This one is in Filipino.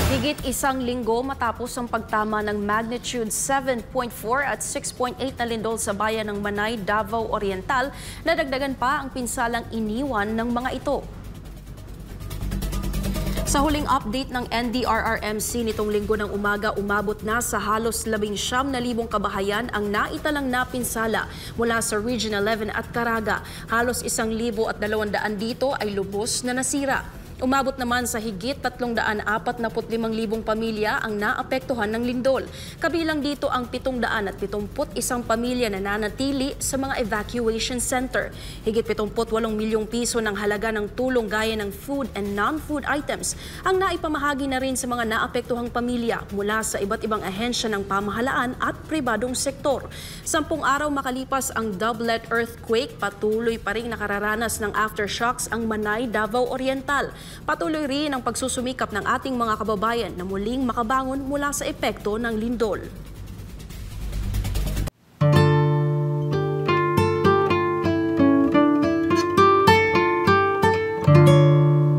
Higit isang linggo matapos ang pagtama ng magnitude 7.4 at 6.8 na lindol sa bayan ng Manay, Davao Oriental, nadagdagan pa ang pinsalang iniwan ng mga ito. Sa huling update ng NDRRMC nitong linggo ng umaga, umabot na sa halos 19,000 kabahayan ang naitalang napinsala mula sa Region 11 at Caraga. Halos 1,200 dito ay lubos na nasira. Umabot naman sa higit 345,000 pamilya ang naapektuhan ng lindol. Kabilang dito ang 771 pamilya na nanatili sa mga evacuation center. Higit 78 milyong piso ng halaga ng tulong gaya ng food and non-food items ang naipamahagi na rin sa mga naapektuhang pamilya mula sa iba't ibang ahensya ng pamahalaan at pribadong sektor. 10 araw makalipas ang doublet earthquake, patuloy pa rin nakararanas ng aftershocks ang Manay, Davao Oriental. Patuloy rin ang pagsusumikap ng ating mga kababayan na muling makabangon mula sa epekto ng lindol.